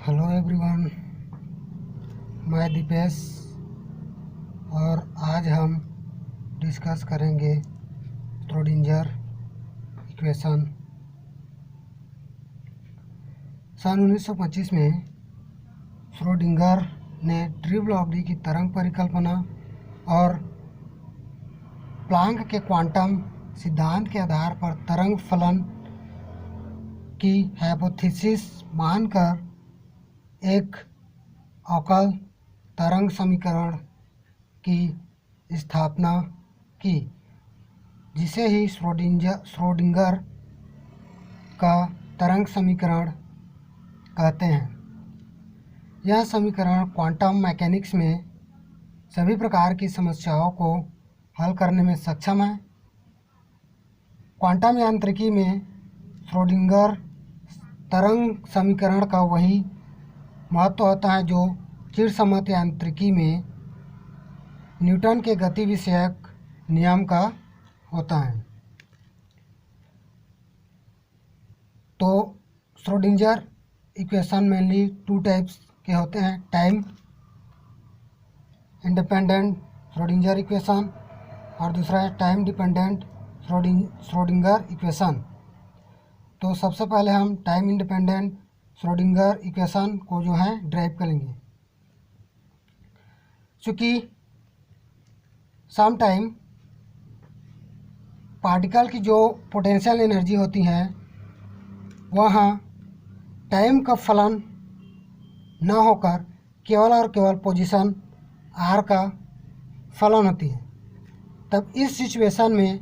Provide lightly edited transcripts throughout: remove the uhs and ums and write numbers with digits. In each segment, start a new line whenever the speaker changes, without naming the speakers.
Hello everyone, मैं दीपेश और आज हम डिस्कस करेंगे श्रोडिंगर इक्वेशन। सन 1925 में श्रोडिंगर ने ट्रिपल की तरंग परिकल्पना और प्लांक के क्वांटम सिद्धांत के आधार पर तरंग फलन की हाइपोथेसिस मानकर एक अवकल तरंग समीकरण की स्थापना की, जिसे ही श्रोडिंगर का तरंग समीकरण कहते हैं। यह समीकरण क्वांटम मैकेनिक्स में सभी प्रकार की समस्याओं को हल करने में सक्षम है। क्वांटम यांत्रिकी में श्रोडिंगर तरंग समीकरण का वही महत्व होता है जो चिरसम्मत यांत्रिकी में न्यूटन के गति विषयक नियम का होता है। तो Schrodinger equation mainly two types के होते हैं, टाइम इंडिपेंडेंट श्रोडिंगर इक्वेशन और दूसरा है टाइम डिपेंडेंट श्रोडिंगर इक्वेशन। तो सबसे पहले हम टाइम इंडिपेंडेंट श्रोडिंगर इक्वेशन को जो है ड्राइव करेंगे। चूँकि सम टाइम पार्टिकल की जो पोटेंशियल एनर्जी होती है वह टाइम का फलन न होकर केवल और केवल पोजीशन आर का फलन होती है, तब इस सिचुएशन में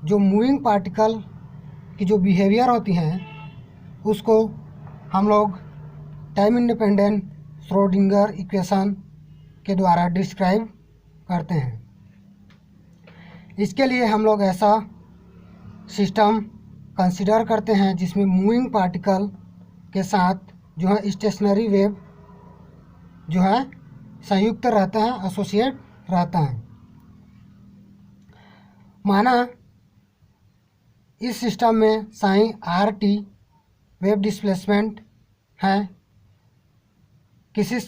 जो मूविंग पार्टिकल की जो बिहेवियर होती है उसको हम लोग टाइम इंडिपेंडेंट श्रोडिंगर इक्वेशन के द्वारा डिस्क्राइब करते हैं। इसके लिए हम लोग ऐसा सिस्टम कंसीडर करते हैं जिसमें मूविंग पार्टिकल के साथ जो है स्टेशनरी वेव जो है संयुक्त रहता है, एसोसिएट रहता है। माना इस सिस्टम में psi r t wave displacement है किसी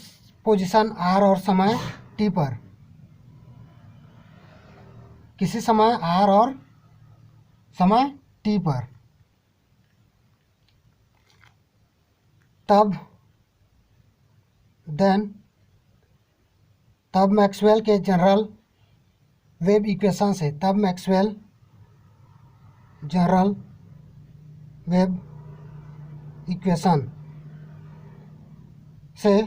पोजीशन आर और समय टी पर, किसी समय आर और समय टी पर, तब मैक्सवेल के जनरल वेव इक्वेशन से मैक्सवेल जनरल वेव इक्वेशन से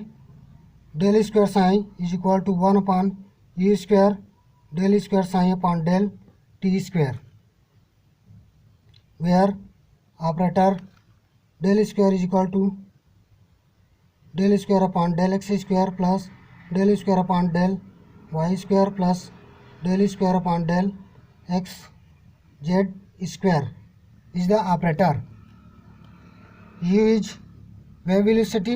del square psi is equal to 1/u square del square psi upon del t square, where operator del square is equal to del square upon del x square plus del square upon del y square plus del square upon del x z square is the operator. u is wave velocity,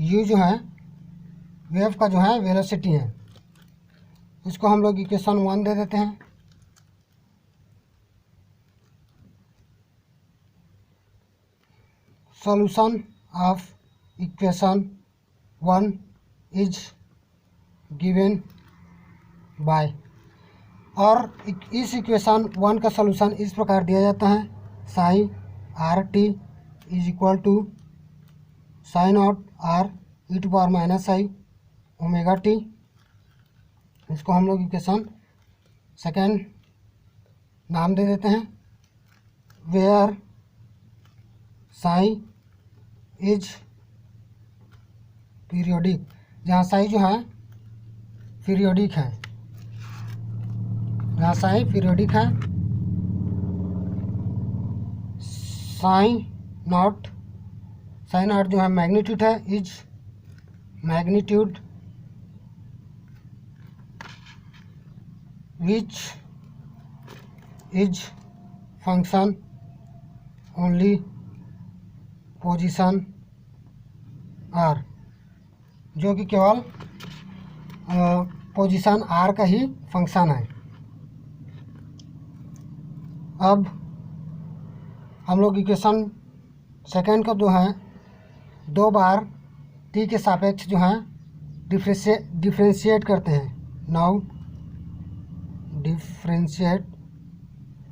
u जो है wave का जो है velocity है। इसको हम लोग equation 1 दे देते हैं। Solution of equation 1 is given by, और इस इक्वेशन 1 का सॉल्यूशन इस प्रकार दिया जाता है, sine r t is equal to sine out r e to power minus i omega t. इसको हम लोग इक्वेशन सेकेंड नाम दे देते हैं, वेयर साइन इज पीरियोडिक, जहाँ साइन जो है पीरियोडिक है, जहाँ साइन पीरियोडिक है। साइन नॉट जो है मैग्नीट्यूड है, is magnitude which is function only position r, जो कि केवल पोजीशन आर का ही फंक्शन है। अब हम लोग इक्वेशन सेकेंड को जो है 2 बार टी के सापेक्ष जो है डिफ्रेंशिएट करते हैं। Now differentiate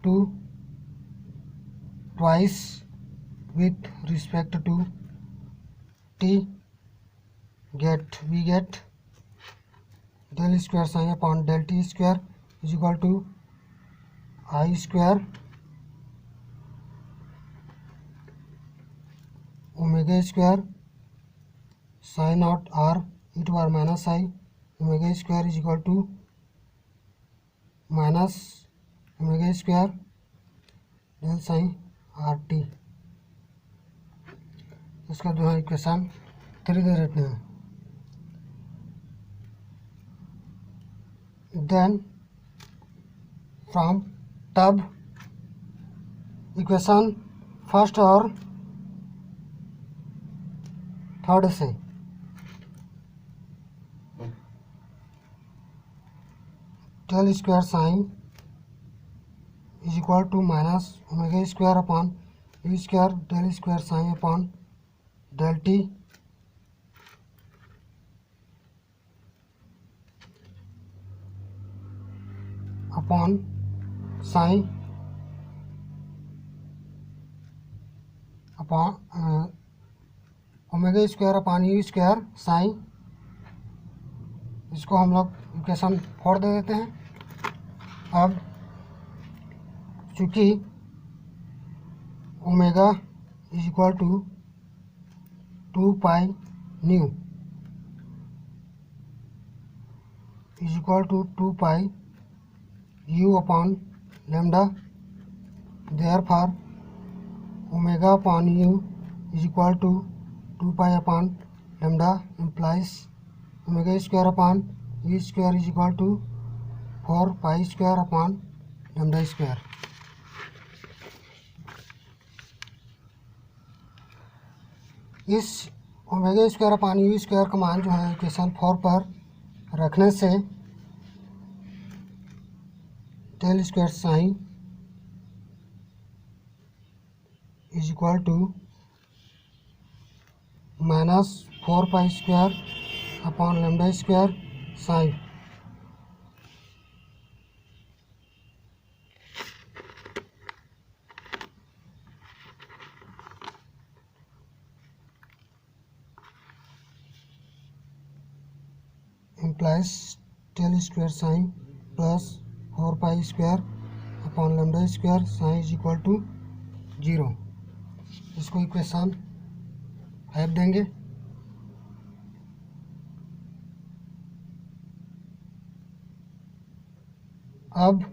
to twice with respect to t, we get del square psi upon del t square is equal to I square omega square psi naught r e to power minus I omega square is equal to minus omega square del psi r t। इसका जो है equation 3 दे देते हैं। Then from तब equation first और third से del square psi is equal to minus omega square upon u square del square psi upon del t upon psi upon omega square upon u square psi. इसको हम लोग equation 4 दे देते हैं। अब चूँकि omega is equal to 2 pi nu is equal to 2 pi u upon lambda, therefore omega upon u is equal to 2 pi upon lambda implies omega square upon u square is equal to 4 pi square upon lambda square. इस omega square upon u square का मान जो है equation 4 पर रखने से del square psi is equal to minus 4 pi square upon lambda square sine. implies del square sin plus 4 pi square upon lambda square sin is equal to 0। इसको equation 5 देंगे। अब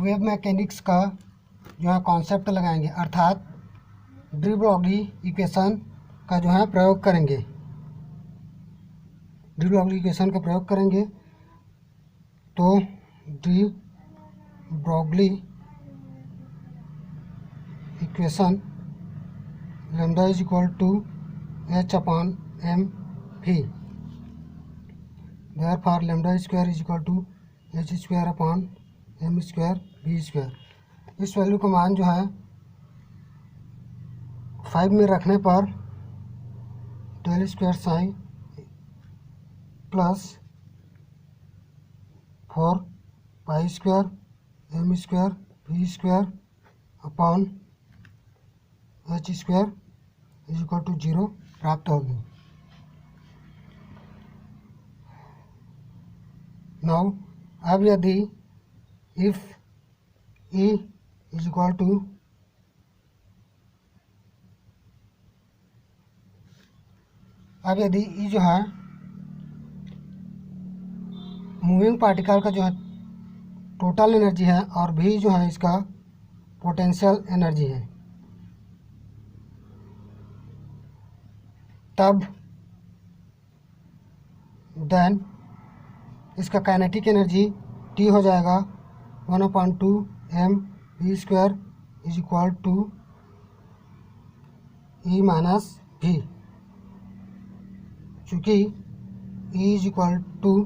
वेव मैकेनिक्स का जो है concept लगाएंगे, अर्थात D Broglie equation का जो है प्रयोग करेंगे। डी ब्रोगली इक्वेशन का प्रयोग करेंगे तो de Broglie equation lambda is equal to h upon m v, therefore lambda square is equal to h square upon m square v square. इस वैल्यू का मान जो है 5 में रखने पर del square psi plus 4 pi square m square v square upon h square is equal to 0 प्राप्त होगी। नाउ अब यदि if E is equal to अब यदि ई जो है मूविंग पार्टिकल का जो है टोटल एनर्जी है और भी जो है इसका पोटेंशियल एनर्जी है, तब देन इसका काइनेटिक एनर्जी टी हो जाएगा 1/2 m v square is equal to e minus v. चूँकि e is equal to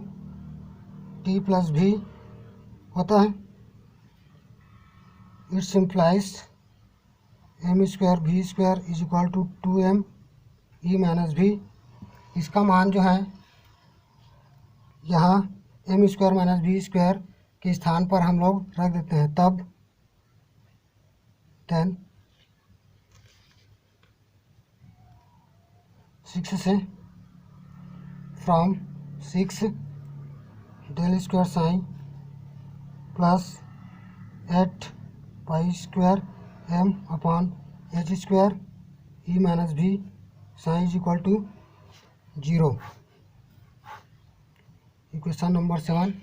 t plus v होता है, it's implies m square v square is equal to 2m e minus v. इसका मान जो है यहाँ m square minus v square के स्थान पर हम लोग रख देते हैं। तब देन 6 से from 6 del square psi plus 8 pi square m upon h square E minus भी psi is equal to 0। Equation number 7।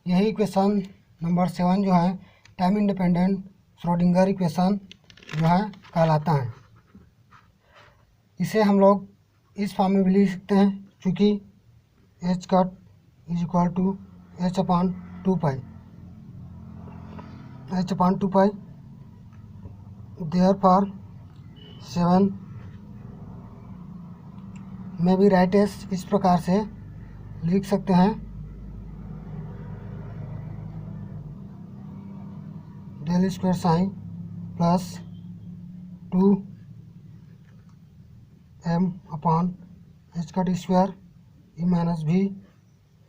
यही इक्वेशन नंबर 7 जो है टाइम इंडिपेंडेंट श्रोडिंगर इक्वेशन जो है कहलाता है। इसे हम लोग इस फॉर्म में भी लिख सकते हैं, चूँकि h cut is equal to h upon 2 pi therefore 7 में भी राइट एस इस प्रकार से लिख सकते हैं, del square psi plus 2m upon h cut square E minus भी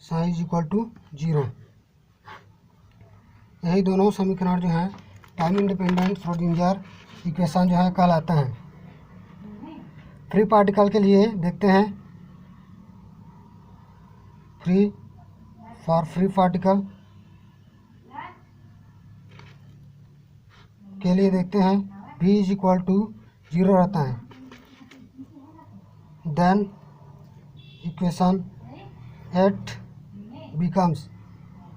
साइन इज इक्वल टू 0। यही दोनों समीकरण जो हैं टाइम इंडिपेंडेंट श्रोडिंगर इक्वेशन जो है कहलाता है। फ्री पार्टिकल के लिए देखते हैं। फ्री पार्टिकल के लिए देखते हैं v इज इक्वल टू 0 रहता है। देन इक्वेशन 8 बिकम्स,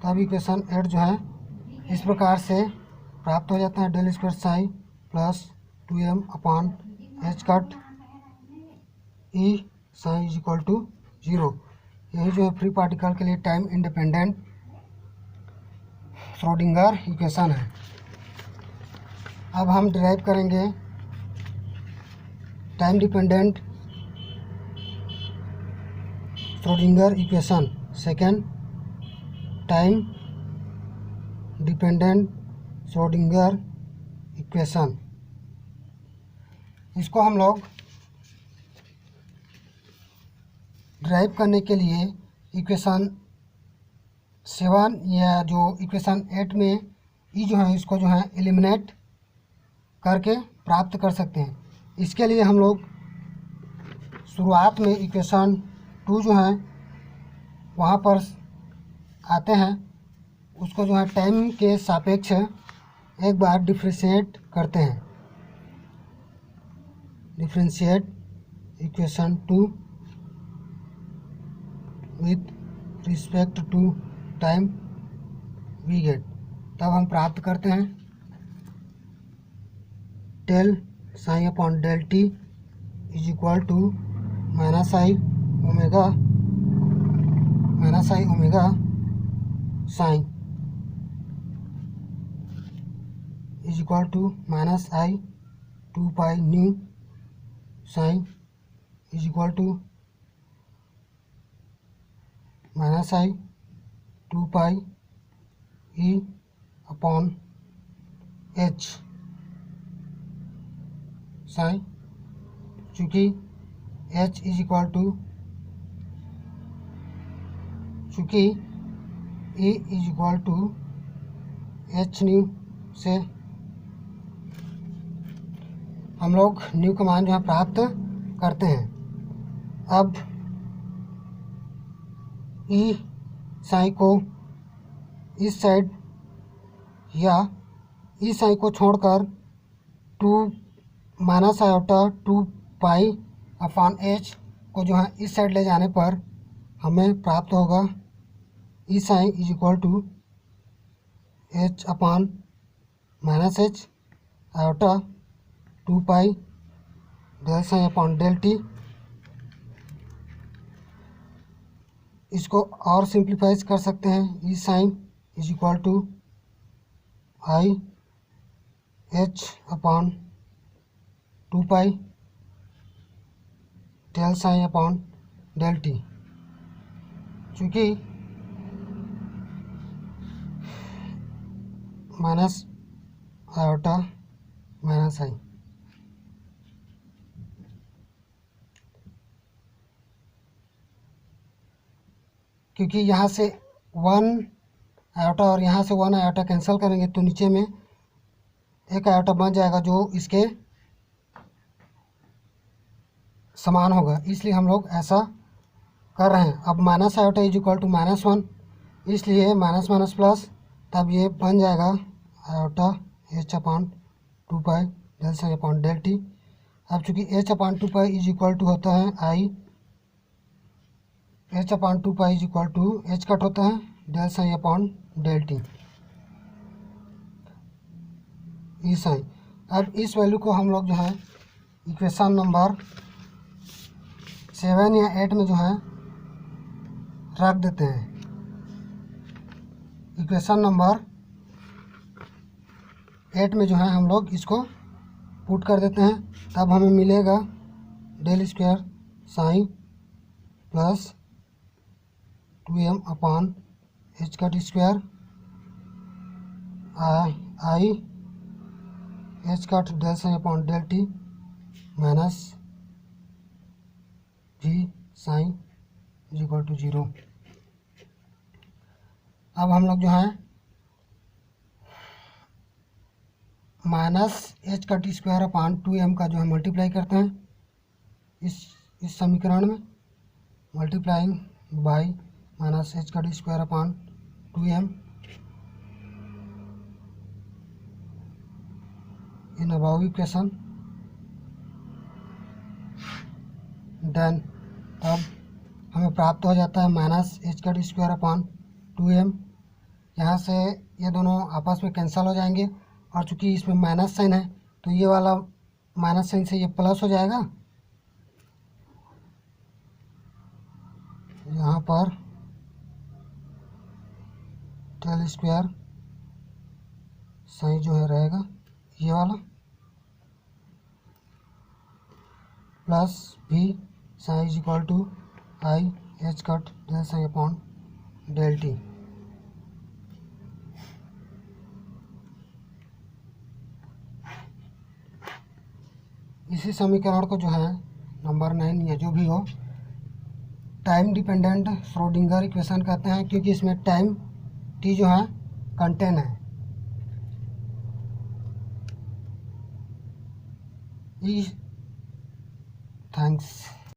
तब इक्वेशन 8 जो है इस प्रकार से प्राप्त हो जाता है, del square psi plus 2m upon h cut e psi is equal to 0। यही जो है फ्री पार्टिकल के लिए टाइम इंडिपेंडेंट श्रोडिंगर इक्वेशन है। अब हम डिराइव करेंगे time dependent Schrodinger equation second, time dependent Schrodinger equation. इसको हम लोग ड्राइव करने के लिए इक्वेशन 7 या जो इक्वेशन 8 में ई जो है इसको जो है एलिमिनेट करके प्राप्त कर सकते हैं। इसके लिए हम लोग शुरुआत में इक्वेशन 2 जो है वहाँ पर आते हैं, उसको जो है टाइम के सापेक्ष एक बार डिफ्रेंशिएट करते हैं। Differentiate equation 2 with respect to time we get, तब हम प्राप्त करते हैं del psi upon del t is equal to minus i omega psi is equal to minus i 2 pi nu psi is equal to minus i 2 pi e upon h psi, चूँकि h is equal to चूँकि e is equal to h nu से हम लोग new का मान जो है प्राप्त करते हैं। अब e साइन को इस साइड या ई साइन को छोड़कर 2 minus iota 2 pi upon H को जो है इस साइड ले जाने पर हमें प्राप्त होगा E psi is equal to h upon minus h iota 2 pi del psi upon del t. इसको और सिंप्लीफाइज कर सकते हैं। E psi is equal to i h upon 2 pi del psi upon del t. चूँकि minus iota minus i क्योंकि यहाँ से 1 iota और यहाँ से 1 आयोटा कैंसिल करेंगे तो नीचे में एक आयोटा बन जाएगा जो इसके समान होगा, इसलिए हम लोग ऐसा कर रहे हैं। अब minus iota is equal to -1, इसलिए माइनस माइनस प्लस, तब ये बन जाएगा iota h/2 del psi upon del t. अब चूँकि h/2 इज इक्वल टू होता है i, h/2 is equal to h cut होता है del psi upon del t e psi. अब इस वैल्यू को हम लोग जो है इक्वेशन नंबर 7 या 8 में जो है रख देते हैं। इक्वेशन नंबर 8 में जो है हम लोग इसको पुट कर देते हैं, तब हमें मिलेगा del square psi plus 2m upon h cut square i h cut del psi upon del t minus v psi is equal to 0। अब हम लोग जो है minus h cut square upon 2m का जो है मल्टीप्लाई करते हैं इस समीकरण में, multiplying by minus h cut square upon 2m in above equation. Then तब हमें प्राप्त हो जाता है minus h cut square upon 2m। यहाँ से ये दोनों आपस में कैंसिल हो जाएंगे, और चूंकि इसमें माइनस साइन है तो ये वाला माइनस साइन से ये प्लस हो जाएगा। यहाँ पर डेल स्क्वायर साइन जो है रहेगा ये वाला plus v psi is equal to i h cut del psi upon del t. इसी समीकरण को जो है नंबर 9 या जो भी हो टाइम डिपेंडेंट श्रोडिंगर इक्वेशन कहते हैं, क्योंकि इसमें टाइम t जो है कंटेन है। थैंक्स।